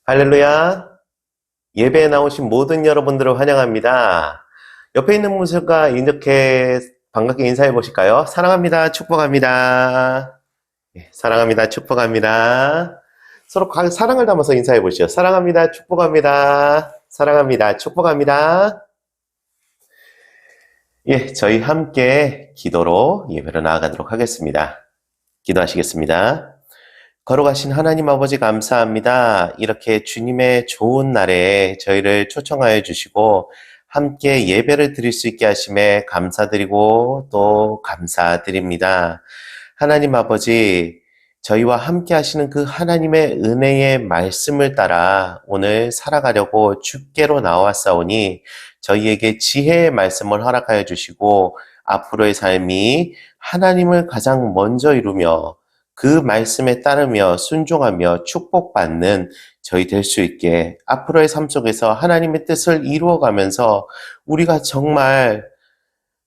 할렐루야. 예배에 나오신 모든 여러분들을 환영합니다. 옆에 있는 분들과 이렇게 반갑게 인사해 보실까요? 사랑합니다. 축복합니다. 사랑합니다. 축복합니다. 서로 사랑을 담아서 인사해 보시죠. 사랑합니다. 축복합니다. 사랑합니다. 축복합니다. 저희 함께 기도로 예배로 나아가도록 하겠습니다. 기도하시겠습니다. 걸어가신 하나님 아버지 감사합니다. 이렇게 주님의 좋은 날에 저희를 초청하여 주시고 함께 예배를 드릴 수 있게 하심에 감사드리고 또 감사드립니다. 하나님 아버지, 저희와 함께 하시는 그 하나님의 은혜의 말씀을 따라 오늘 살아가려고 주께로 나왔사오니 저희에게 지혜의 말씀을 허락하여 주시고 앞으로의 삶이 하나님을 가장 먼저 이루며 그 말씀에 따르며 순종하며 축복받는 저희 될 수 있게 앞으로의 삶 속에서 하나님의 뜻을 이루어가면서 우리가 정말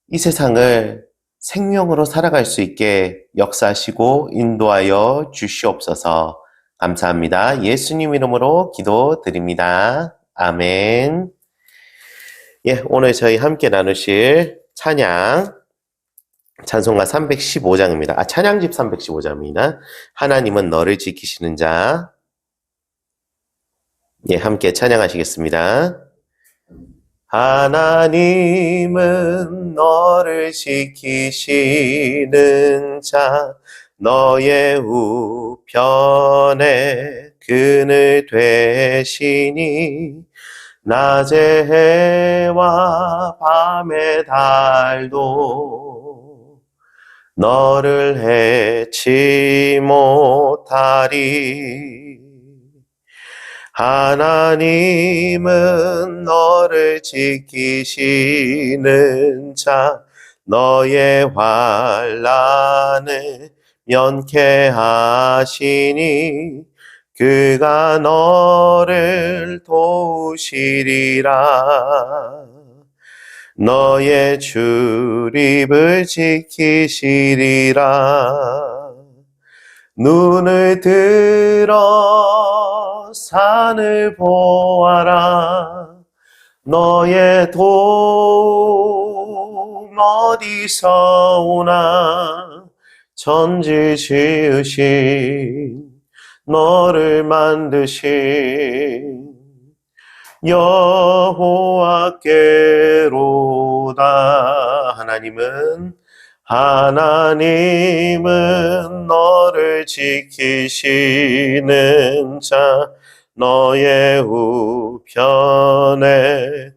이 세상을 생명으로 살아갈 수 있게 역사하시고 인도하여 주시옵소서. 감사합니다. 예수님 이름으로 기도드립니다. 아멘. 오늘 저희 함께 나누실 찬송가 315장입니다. 찬양집 315장입니다. 하나님은 너를 지키시는 자. 함께 찬양하시겠습니다. 하나님은 너를 지키시는 자, 너의 우편에 그늘 되시니 낮의 해와 밤의 달도 너를 해치 못하리. 하나님은 너를 지키시는 자, 너의 환난을 면케하시니 그가 너를 도우시리라. 너의 출입을 지키시리라. 눈을 들어 산을 보아라. 너의 도움 어디서 오나. 천지 지으신 너를 만드신 여호와께로다. 하나님은 너를 지키시는 자, 너의 우편에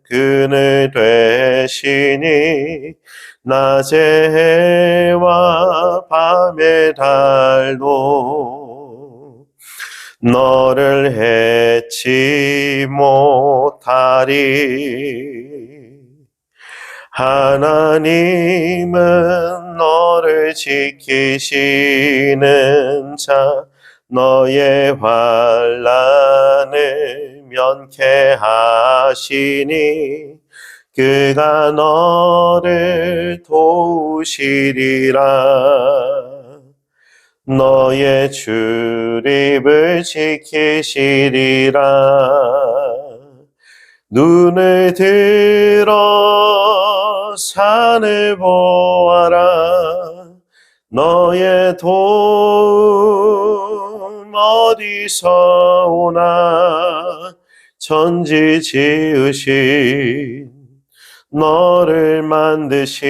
그늘 되시니 낮의 해와 밤의 달도 너를 해치 못하리. 하나님은 너를 지키시는 자, 너의 환난을 면케하시니 그가 너를 도우시리라. 너의 출입을 지키시리라. 눈을 들어 산을 보아라. 너의 도움 어디서 오나. 천지 지으신 너를 만드신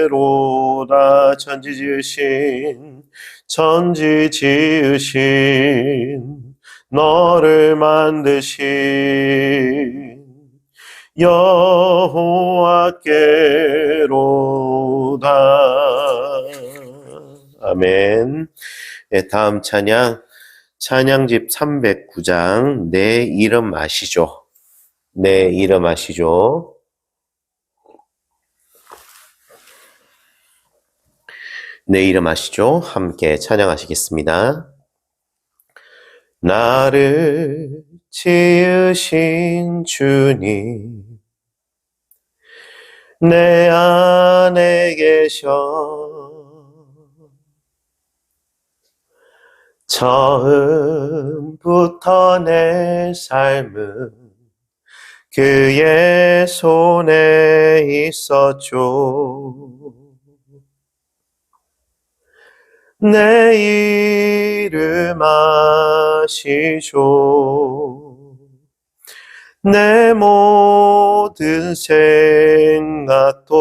여호와께로다. 천지 지으신 너를 만드신 여호와께로다. 아멘. 다음 찬양집 309장 내 이름 아시죠? 내 이름 아시죠? 내 이름 아시죠? 함께 찬양하시겠습니다. 나를 지으신 주님, 내 안에 계셔 처음부터 내 삶은 그의 손에 있었죠. 내 이름 아시죠. 내 모든 생각도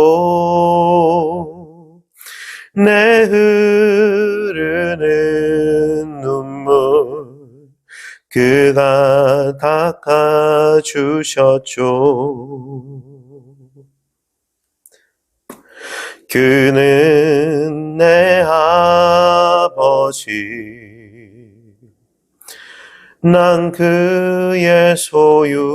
내 흐르는 눈물 그가 닦아주셨죠. 그는 내 아버지, 난 그의 소유.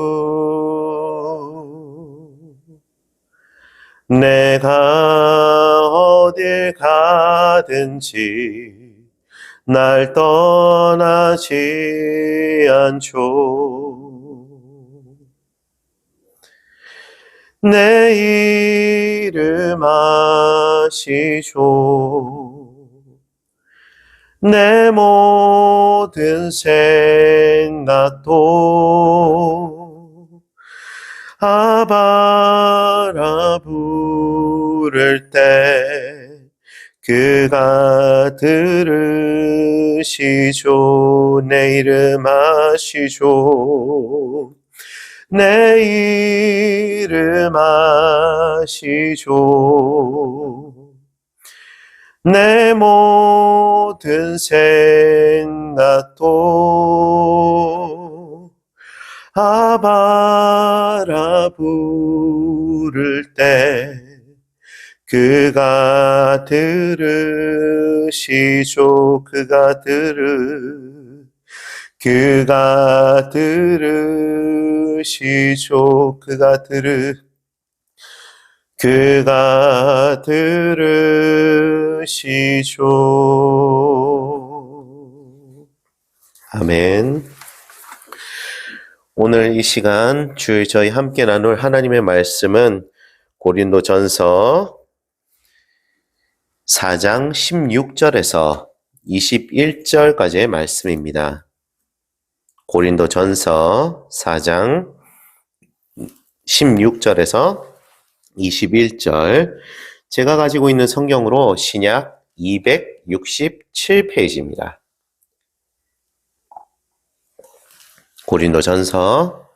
내가 어딜 가든지 날 떠나지 않죠. 내 이름 아시죠. 내 모든 생각도 아바라 부를 때 그가 들으시죠. 내 이름 아시죠. 내 이름 아시죠. 내 모든 생각도 아바라 부를 때 그가 들으시죠. 그가 들으시죠. 그가 들으시죠. 아멘. 오늘 이 시간 저희 함께 나눌 하나님의 말씀은 고린도전서 4장 16절에서 21절까지의 말씀입니다. 고린도전서 4장 16절에서 21절, 제가 가지고 있는 성경으로 신약 267페이지입니다. 고린도전서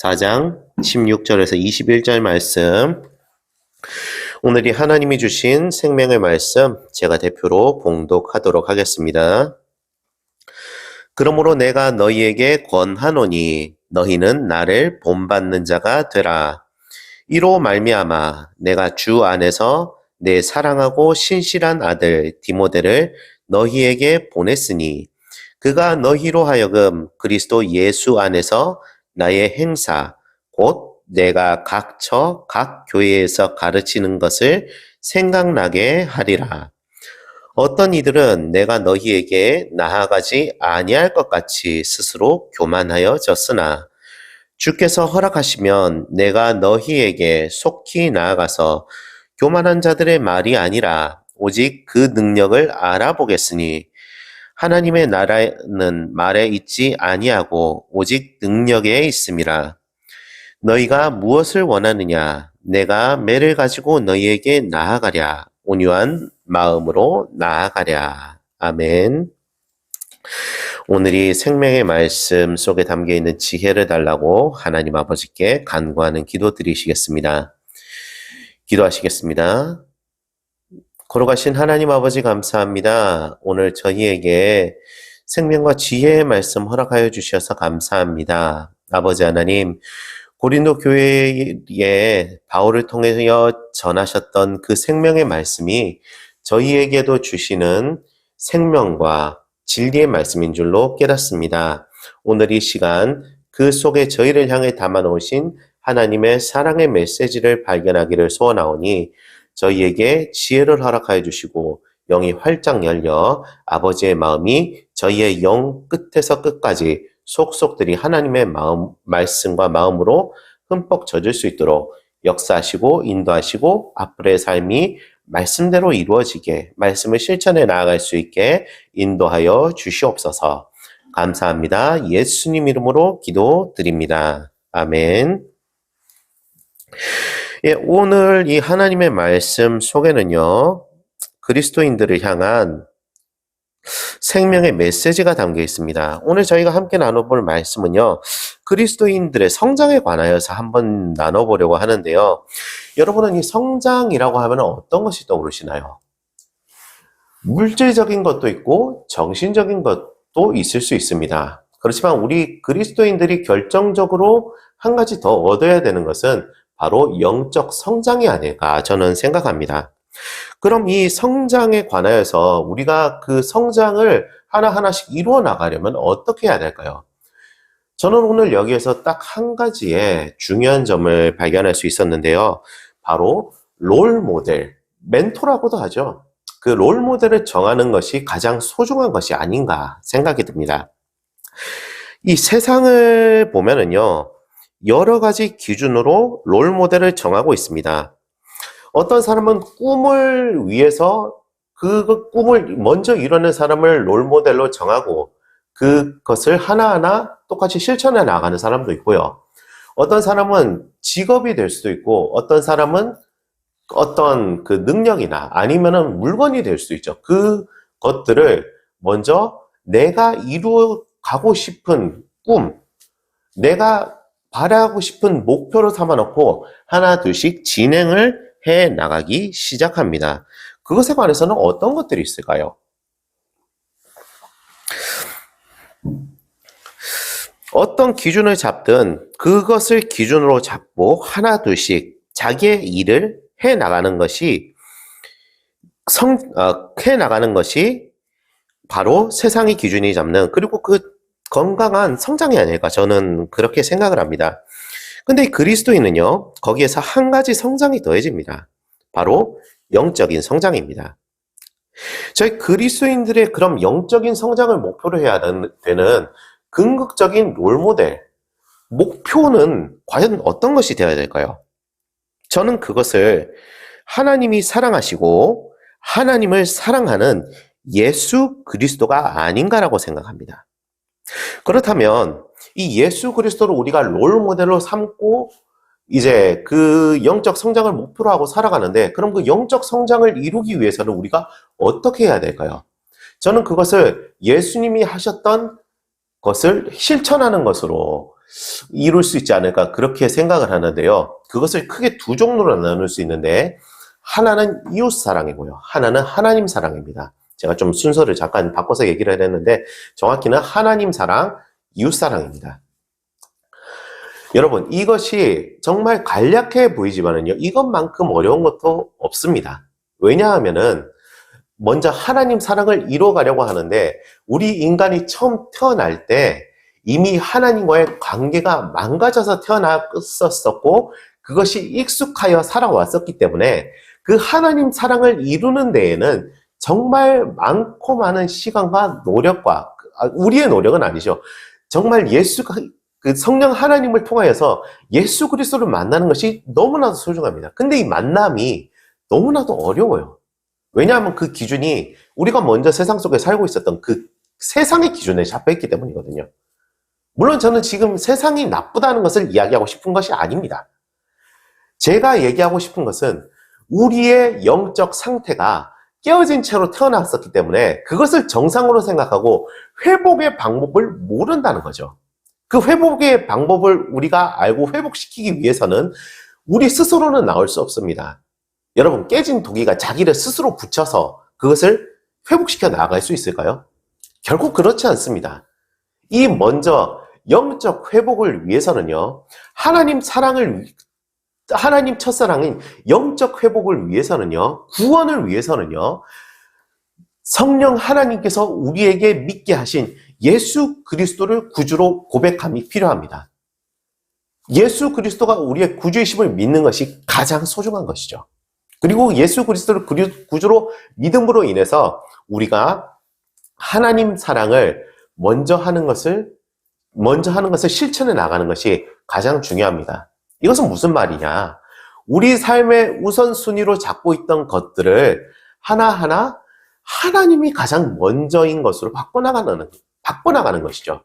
4장 16절에서 21절 말씀, 오늘이 하나님이 주신 생명의 말씀 제가 대표로 봉독하도록 하겠습니다. 그러므로 내가 너희에게 권하노니 너희는 나를 본받는 자가 되라. 이로 말미암아 내가 주 안에서 내 사랑하고 신실한 아들 디모데를 너희에게 보냈으니 그가 너희로 하여금 그리스도 예수 안에서 나의 행사 곧 내가 각처 각 교회에서 가르치는 것을 생각나게 하리라. 어떤 이들은 내가 너희에게 나아가지 아니할 것 같이 스스로 교만하여졌으나 주께서 허락하시면 내가 너희에게 속히 나아가서 교만한 자들의 말이 아니라 오직 그 능력을 알아보겠으니 하나님의 나라는 말에 있지 아니하고 오직 능력에 있음이라. 너희가 무엇을 원하느냐? 내가 매를 가지고 너희에게 나아가랴. 온유한 마음으로 나아가랴. 아멘. 오늘이 생명의 말씀 속에 담겨있는 지혜를 달라고 하나님 아버지께 간구하는 기도 드리시겠습니다. 기도하시겠습니다. 걸어가신 하나님 아버지 감사합니다. 오늘 저희에게 생명과 지혜의 말씀 허락하여 주셔서 감사합니다. 아버지 하나님, 고린도 교회에 바울을 통하여 전하셨던 그 생명의 말씀이 저희에게도 주시는 생명과 진리의 말씀인 줄로 깨닫습니다. 오늘 이 시간 그 속에 저희를 향해 담아놓으신 하나님의 사랑의 메시지를 발견하기를 소원하오니 저희에게 지혜를 허락하여 주시고 영이 활짝 열려 아버지의 마음이 저희의 영 끝에서 끝까지 속속들이 하나님의 마음, 말씀과 마음으로 흠뻑 젖을 수 있도록 역사하시고 인도하시고 앞으로의 삶이 말씀대로 이루어지게, 말씀을 실천해 나아갈 수 있게 인도하여 주시옵소서. 감사합니다. 예수님 이름으로 기도드립니다. 아멘. 예, 오늘 이 하나님의 말씀 속에는요, 그리스도인들을 향한 생명의 메시지가 담겨 있습니다. 오늘 저희가 함께 나눠볼 말씀은요, 그리스도인들의 성장에 관하여서 한번 나눠보려고 하는데요. 여러분은 이 성장이라고 하면 어떤 것이 떠오르시나요? 물질적인 것도 있고 정신적인 것도 있을 수 있습니다. 그렇지만 우리 그리스도인들이 결정적으로 한 가지 더 얻어야 되는 것은 바로 영적 성장이 아닐까 저는 생각합니다. 그럼 이 성장에 관하여서 우리가 그 성장을 하나하나씩 이루어 나가려면 어떻게 해야 될까요? 저는 오늘 여기에서 딱 한 가지의 중요한 점을 발견할 수 있었는데요. 바로 롤 모델, 멘토라고도 하죠. 그 롤 모델을 정하는 것이 가장 소중한 것이 아닌가 생각이 듭니다. 이 세상을 보면은요, 여러 가지 기준으로 롤 모델을 정하고 있습니다. 어떤 사람은 꿈을 위해서 그 꿈을 먼저 이루는 사람을 롤 모델로 정하고 그것을 하나하나 똑같이 실천해 나가는 사람도 있고요. 어떤 사람은 직업이 될 수도 있고, 어떤 사람은 어떤 그 능력이나 아니면은 물건이 될 수도 있죠. 그것들을 먼저 내가 이루어 가고 싶은 꿈, 내가 바라고 싶은 목표로 삼아놓고 하나 둘씩 진행을 해 나가기 시작합니다. 그것에 관해서는 어떤 것들이 있을까요? 어떤 기준을 잡든 그것을 기준으로 잡고 하나 둘씩 자기의 일을 해 나가는 것이 바로 세상의 기준이 잡는, 그리고 그 건강한 성장이 아닐까 저는 그렇게 생각을 합니다. 근데 그리스도인은요, 거기에서 한 가지 성장이 더해집니다. 바로 영적인 성장입니다. 저희 그리스도인들의 그럼 영적인 성장을 목표로 해야 되는 궁극적인 롤모델, 목표는 과연 어떤 것이 되어야 될까요? 저는 그것을 하나님이 사랑하시고 하나님을 사랑하는 예수 그리스도가 아닌가라고 생각합니다. 그렇다면 이 예수 그리스도를 우리가 롤 모델로 삼고 이제 그 영적 성장을 목표로 하고 살아가는데, 그럼 그 영적 성장을 이루기 위해서는 우리가 어떻게 해야 될까요? 저는 그것을 예수님이 하셨던 것을 실천하는 것으로 이룰 수 있지 않을까 그렇게 생각을 하는데요. 그것을 크게 두 종류로 나눌 수 있는데, 하나는 이웃 사랑이고요, 하나는 하나님 사랑입니다. 제가 좀 순서를 잠깐 바꿔서 얘기를 했는데 정확히는 하나님 사랑, 이웃 사랑입니다. 여러분, 이것이 정말 간략해 보이지만은요, 이것만큼 어려운 것도 없습니다. 왜냐하면은 먼저 하나님 사랑을 이루어가려고 하는데, 우리 인간이 처음 태어날 때 이미 하나님과의 관계가 망가져서 태어났었고 그것이 익숙하여 살아왔었기 때문에 그 하나님 사랑을 이루는 데에는 정말 많고 많은 시간과 노력과, 우리의 노력은 아니죠. 정말 그 성령 하나님을 통하여서 예수 그리스도를 만나는 것이 너무나도 소중합니다. 근데 이 만남이 너무나도 어려워요. 왜냐하면 그 기준이 우리가 먼저 세상 속에 살고 있었던 그 세상의 기준에 잡혀있기 때문이거든요. 물론 저는 지금 세상이 나쁘다는 것을 이야기하고 싶은 것이 아닙니다. 제가 얘기하고 싶은 것은 우리의 영적 상태가 깨어진 채로 태어났었기 때문에 그것을 정상으로 생각하고 회복의 방법을 모른다는 거죠. 그 회복의 방법을 우리가 알고 회복시키기 위해서는 우리 스스로는 나올 수 없습니다. 여러분, 깨진 도기가 자기를 스스로 붙여서 그것을 회복시켜 나갈 수 있을까요? 결국 그렇지 않습니다. 이 먼저 영적 회복을 위해서는요, 하나님 첫사랑인 영적 회복을 위해서는요, 구원을 위해서는요, 성령 하나님께서 우리에게 믿게 하신 예수 그리스도를 구주로 고백함이 필요합니다. 예수 그리스도가 우리의 구주이심을 믿는 것이 가장 소중한 것이죠. 그리고 예수 그리스도를 구주로 믿음으로 인해서 우리가 하나님 사랑을 먼저 하는 것을 실천해 나가는 것이 가장 중요합니다. 이것은 무슨 말이냐? 우리 삶의 우선순위로 잡고 있던 것들을 하나하나 하나님이 가장 먼저인 것으로 바꿔나가는 것이죠.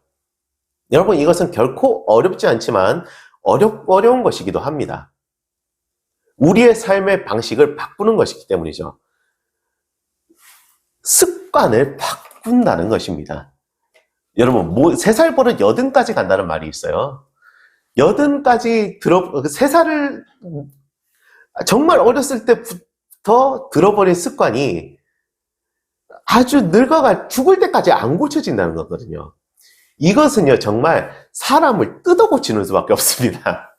여러분, 이것은 결코 어렵지 않지만 어려운 것이기도 합니다. 우리의 삶의 방식을 바꾸는 것이기 때문이죠. 습관을 바꾼다는 것입니다. 여러분, 3살 버릇 80까지 간다는 말이 있어요. 3살을 정말 어렸을 때부터 들어버린 습관이 아주 죽을 때까지 안 고쳐진다는 거거든요. 이것은요, 정말 사람을 뜯어 고치는 수밖에 없습니다.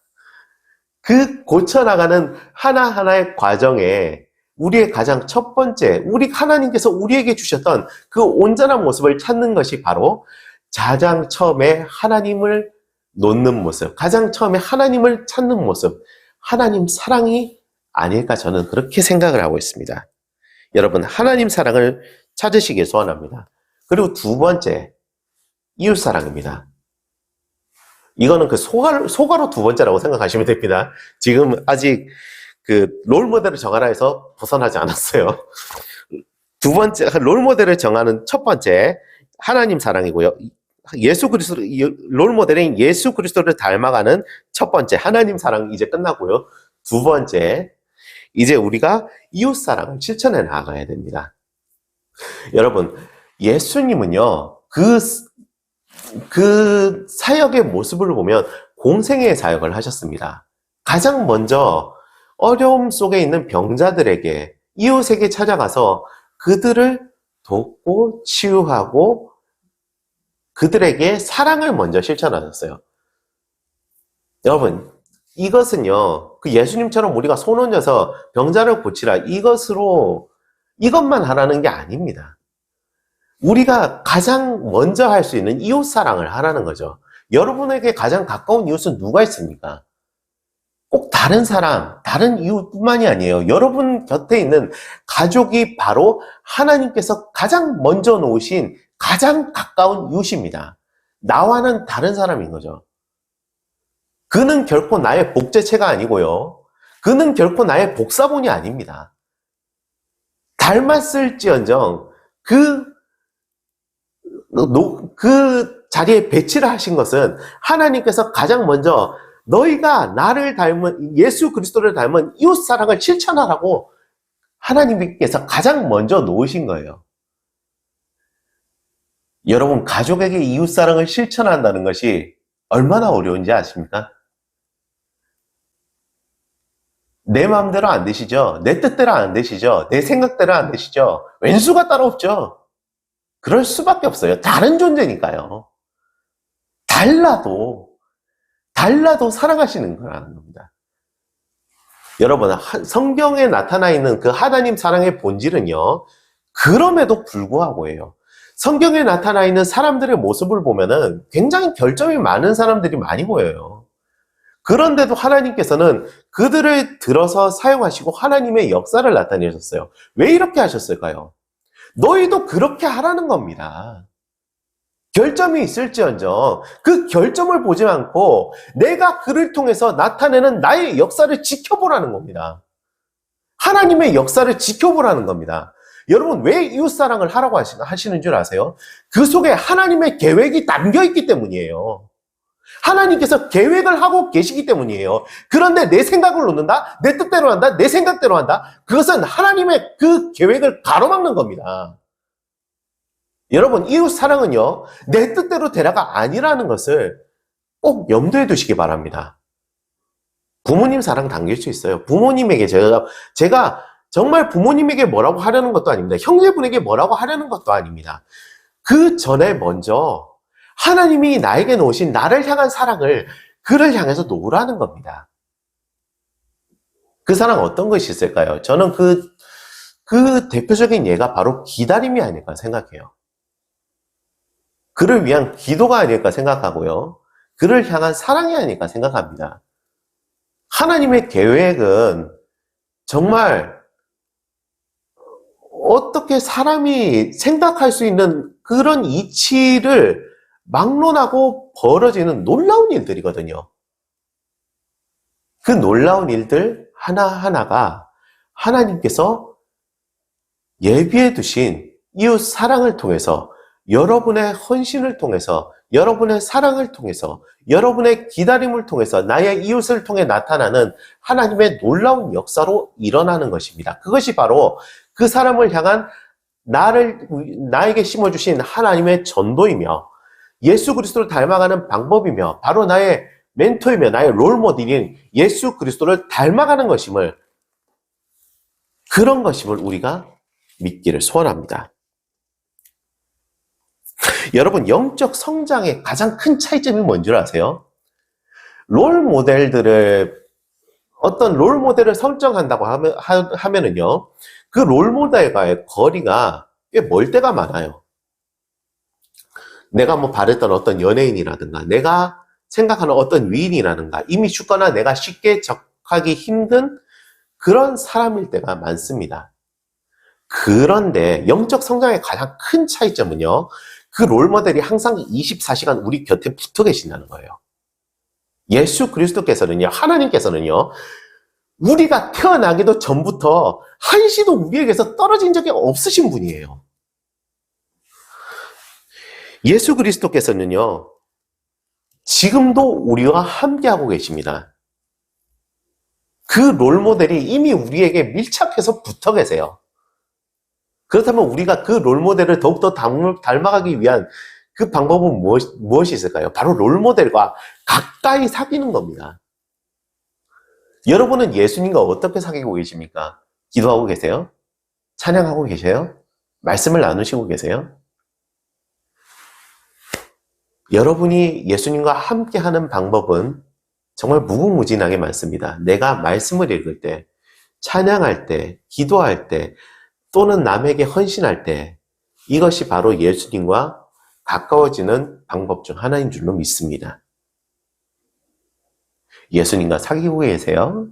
그 고쳐나가는 하나하나의 과정에 우리의 가장 첫 번째, 하나님께서 우리에게 주셨던 그 온전한 모습을 찾는 것이 바로 가장 처음에 하나님을 놓는 모습, 가장 처음에 하나님을 찾는 모습, 하나님 사랑이 아닐까 저는 그렇게 생각을 하고 있습니다. 여러분, 하나님 사랑을 찾으시길 소원합니다. 그리고 두 번째, 이웃사랑입니다. 이거는 그 소가로 두 번째라고 생각하시면 됩니다. 지금 아직 그 롤모델을 정하라 해서 벗어나지 않았어요. 두 번째, 롤모델을 정하는 첫 번째, 하나님 사랑이고요. 롤모델인 예수 그리스도를 닮아가는 첫 번째, 하나님 사랑 이제 끝나고요. 두 번째, 이제 우리가 이웃사랑을 실천해 나가야 됩니다. 여러분, 예수님은요, 그 사역의 모습을 보면 공생애의 사역을 하셨습니다. 가장 먼저 어려움 속에 있는 병자들에게, 이웃에게 찾아가서 그들을 돕고 치유하고 그들에게 사랑을 먼저 실천하셨어요. 여러분, 이것은요, 그 예수님처럼 우리가 손 얹어서 병자를 고치라, 이것만 하라는 게 아닙니다. 우리가 가장 먼저 할 수 있는 이웃 사랑을 하라는 거죠. 여러분에게 가장 가까운 이웃은 누가 있습니까? 꼭 다른 사람, 다른 이웃뿐만이 아니에요. 여러분 곁에 있는 가족이 바로 하나님께서 가장 먼저 놓으신 가장 가까운 이웃입니다. 나와는 다른 사람인 거죠. 그는 결코 나의 복제체가 아니고요. 그는 결코 나의 복사본이 아닙니다. 닮았을지언정 그 자리에 배치를 하신 것은 하나님께서 가장 먼저 너희가 나를 닮은 예수 그리스도를 닮은 이웃 사랑을 실천하라고 하나님께서 가장 먼저 놓으신 거예요. 여러분, 가족에게 이웃 사랑을 실천한다는 것이 얼마나 어려운지 아십니까? 내 마음대로 안 되시죠? 내 뜻대로 안 되시죠? 내 생각대로 안 되시죠? 왼수가 따로 없죠? 그럴 수밖에 없어요. 다른 존재니까요. 달라도 사랑하시는 거라는 겁니다. 여러분, 성경에 나타나 있는 그 하나님 사랑의 본질은요, 그럼에도 불구하고예요. 성경에 나타나 있는 사람들의 모습을 보면은 굉장히 결점이 많은 사람들이 많이 보여요. 그런데도 하나님께서는 그들을 들어서 사용하시고 하나님의 역사를 나타내셨어요. 왜 이렇게 하셨을까요? 너희도 그렇게 하라는 겁니다. 결점이 있을지언정 그 결점을 보지 않고 내가 그를 통해서 나타내는 나의 역사를 지켜보라는 겁니다. 하나님의 역사를 지켜보라는 겁니다. 여러분, 왜 이웃사랑을 하라고 하시는 줄 아세요? 그 속에 하나님의 계획이 담겨있기 때문이에요. 하나님께서 계획을 하고 계시기 때문이에요. 그런데 내 생각을 놓는다? 내 뜻대로 한다? 내 생각대로 한다? 그것은 하나님의 그 계획을 가로막는 겁니다. 여러분, 이웃사랑은요, 내 뜻대로 되라가 아니라는 것을 꼭 염두에 두시기 바랍니다. 부모님 사랑 당길 수 있어요. 부모님에게 제가 정말 부모님에게 뭐라고 하려는 것도 아닙니다. 형제분에게 뭐라고 하려는 것도 아닙니다. 그 전에 먼저 하나님이 나에게 놓으신 나를 향한 사랑을 그를 향해서 놓으라는 겁니다. 그 사랑 어떤 것이 있을까요? 저는 그 대표적인 예가 바로 기다림이 아닐까 생각해요. 그를 위한 기도가 아닐까 생각하고요. 그를 향한 사랑이 아닐까 생각합니다. 하나님의 계획은 정말 어떻게 사람이 생각할 수 있는 그런 이치를 막론하고 벌어지는 놀라운 일들이거든요. 그 놀라운 일들 하나하나가 하나님께서 예비해 두신 이웃 사랑을 통해서, 여러분의 헌신을 통해서, 여러분의 사랑을 통해서, 여러분의 기다림을 통해서, 나의 이웃을 통해 나타나는 하나님의 놀라운 역사로 일어나는 것입니다. 그것이 바로 그 사람을 향한 나에게 심어주신 하나님의 전도이며, 예수 그리스도를 닮아가는 방법이며, 바로 나의 멘토이며 나의 롤모델인 예수 그리스도를 닮아가는 것임을, 그런 것임을 우리가 믿기를 소원합니다. 여러분, 영적 성장의 가장 큰 차이점이 뭔지 아세요? 어떤 롤모델을 설정한다고 하면은요, 그 롤모델과의 거리가 꽤 멀 때가 많아요. 내가 바랬던 어떤 연예인이라든가, 내가 생각하는 어떤 위인이라든가, 이미 죽거나 내가 쉽게 접하기 힘든 그런 사람일 때가 많습니다. 그런데 영적 성장의 가장 큰 차이점은요, 그 롤모델이 항상 24시간 우리 곁에 붙어 계신다는 거예요. 예수 그리스도께서는요, 하나님께서는요, 우리가 태어나기도 전부터 한시도 우리에게서 떨어진 적이 없으신 분이에요. 예수 그리스도께서는요, 지금도 우리와 함께하고 계십니다. 그 롤모델이 이미 우리에게 밀착해서 붙어 계세요. 그렇다면 우리가 그 롤모델을 더욱더 닮아가기 위한 그 방법은 무엇이 있을까요? 바로 롤모델과 가까이 사귀는 겁니다. 여러분은 예수님과 어떻게 사귀고 계십니까? 기도하고 계세요? 찬양하고 계세요? 말씀을 나누시고 계세요? 여러분이 예수님과 함께하는 방법은 정말 무궁무진하게 많습니다. 내가 말씀을 읽을 때, 찬양할 때, 기도할 때, 또는 남에게 헌신할 때, 이것이 바로 예수님과 가까워지는 방법 중 하나인 줄로 믿습니다. 예수님과 사귀고 계세요?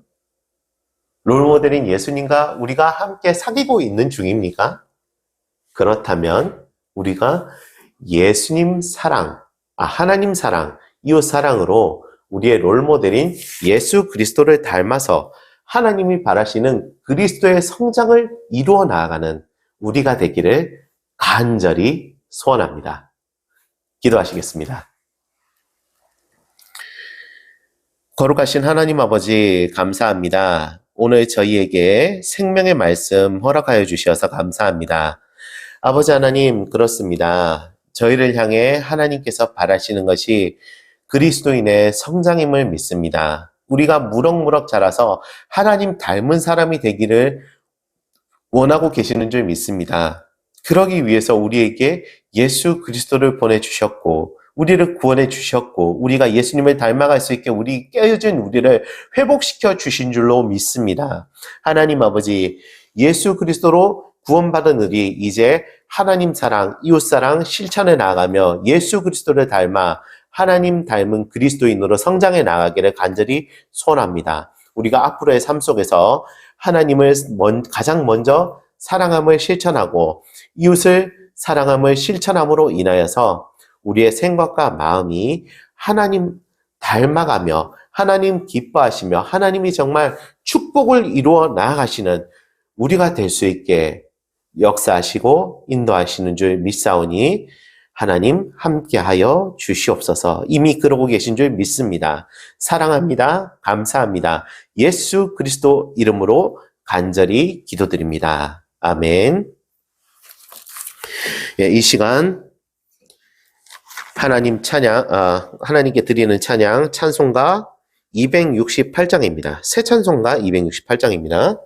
롤모델인 예수님과 우리가 함께 사귀고 있는 중입니까? 그렇다면 우리가 예수님 사랑, 하나님 사랑, 이웃 사랑으로 우리의 롤모델인 예수 그리스도를 닮아서 하나님이 바라시는 그리스도의 성장을 이루어 나아가는 우리가 되기를 간절히 소원합니다. 기도하시겠습니다. 거룩하신 하나님 아버지, 감사합니다. 오늘 저희에게 생명의 말씀 허락하여 주셔서 감사합니다. 아버지 하나님, 그렇습니다. 저희를 향해 하나님께서 바라시는 것이 그리스도인의 성장임을 믿습니다. 우리가 무럭무럭 자라서 하나님 닮은 사람이 되기를 원하고 계시는 줄 믿습니다. 그러기 위해서 우리에게 예수 그리스도를 보내주셨고, 우리를 구원해 주셨고, 우리가 예수님을 닮아갈 수 있게 깨어진 우리를 회복시켜 주신 줄로 믿습니다. 하나님 아버지, 예수 그리스도로 구원받은 우리 이제 하나님 사랑, 이웃 사랑 실천해 나가며 예수 그리스도를 닮아 하나님 닮은 그리스도인으로 성장해 나가기를 간절히 소원합니다. 우리가 앞으로의 삶 속에서 하나님을 가장 먼저 사랑함을 실천하고 이웃을 사랑함을 실천함으로 인하여서 우리의 생각과 마음이 하나님 닮아가며 하나님 기뻐하시며 하나님이 정말 축복을 이루어 나아가시는 우리가 될 수 있게 역사하시고 인도하시는 줄 믿사오니 하나님 함께하여 주시옵소서. 이미 그러고 계신 줄 믿습니다. 사랑합니다. 감사합니다. 예수 그리스도 이름으로 간절히 기도드립니다. 아멘. 이 시간 하나님께 드리는 찬양, 찬송가 268장입니다. 새 찬송가 268장입니다.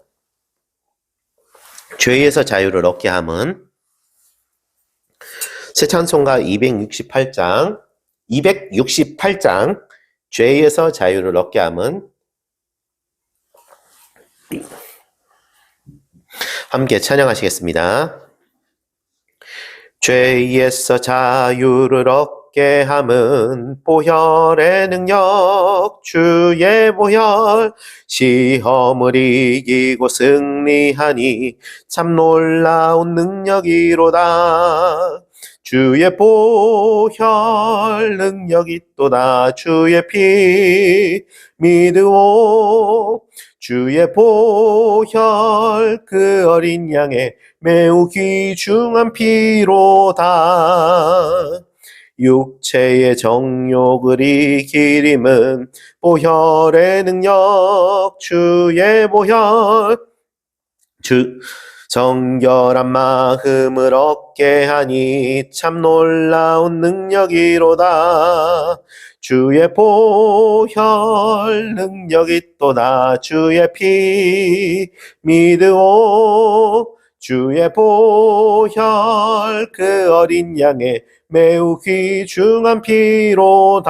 죄에서 자유를 얻게 함은, 새 찬송가 268장, 죄에서 자유를 얻게 함은, 함께 찬양하시겠습니다. 죄에서 자유를 얻게 함은 보혈의 능력, 주의 보혈, 시험을 이기고 승리하니 참 놀라운 능력이로다. 주의 보혈 능력이 또다. 주의 피 믿으오. 주의 보혈 그 어린 양의 매우 귀중한 피로다. 육체의 정욕을 이기림은 보혈의 능력 주의 보혈 주 정결한 마음을 얻게 하니 참 놀라운 능력이로다. 주의 보혈 능력이 또다. 주의 피 믿으오. 주의 보혈 그 어린 양의 매우 귀중한 피로다.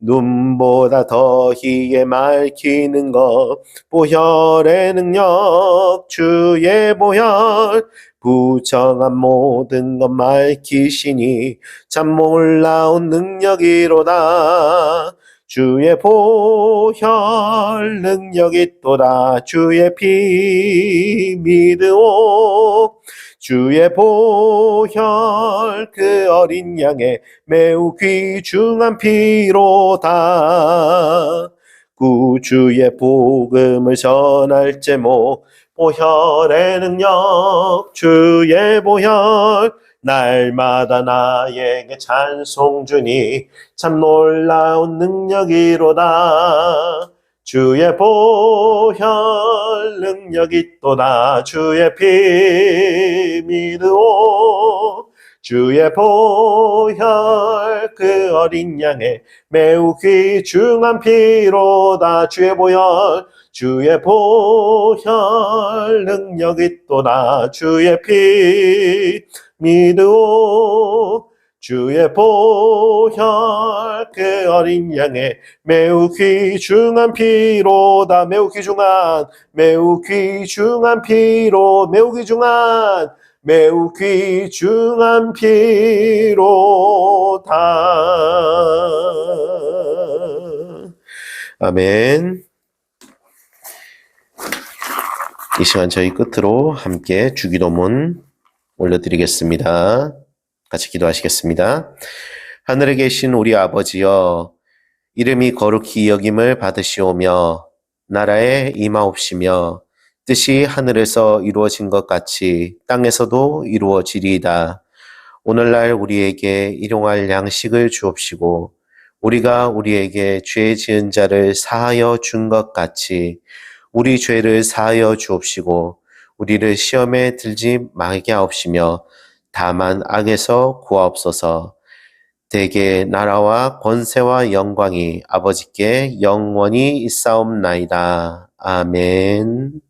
눈보다 더 희게 맑히는 것 보혈의 능력 주의 보혈 부정한 모든 것 맑히시니 참 놀라운 능력이로다. 주의 보혈 능력이 또다. 주의 피 믿으오. 주의 보혈 그 어린 양의 매우 귀중한 피로다. 구주의 복음을 전할 제목 보혈의 능력 주의 보혈 날마다 나에게 찬송 주니 참 놀라운 능력이로다. 주의 보혈 능력이 또다. 주의 피 믿으오. 주의 보혈 그 어린 양의 매우 귀중한 피로다. 주의 보혈 주의 보혈 능력이 또다. 주의 피 믿으오. 주의 보혈 그 어린 양의 매우 귀중한 피로다. 매우 귀중한 피로 매우 귀중한 피로다. 아멘. 이 시간 저희 끝으로 함께 주기도문 올려드리겠습니다. 같이 기도하시겠습니다. 하늘에 계신 우리 아버지여, 이름이 거룩히 여김을 받으시오며 나라에 임하옵시며 뜻이 하늘에서 이루어진 것 같이 땅에서도 이루어지리이다. 오늘날 우리에게 일용할 양식을 주옵시고 우리가 우리에게 죄 지은 자를 사하여 준 것 같이 우리 죄를 사하여 주옵시고 우리를 시험에 들지 말게 하옵시며 다만 악에서 구하옵소서. 대개 나라와 권세와 영광이 아버지께 영원히 있사옵나이다. 아멘.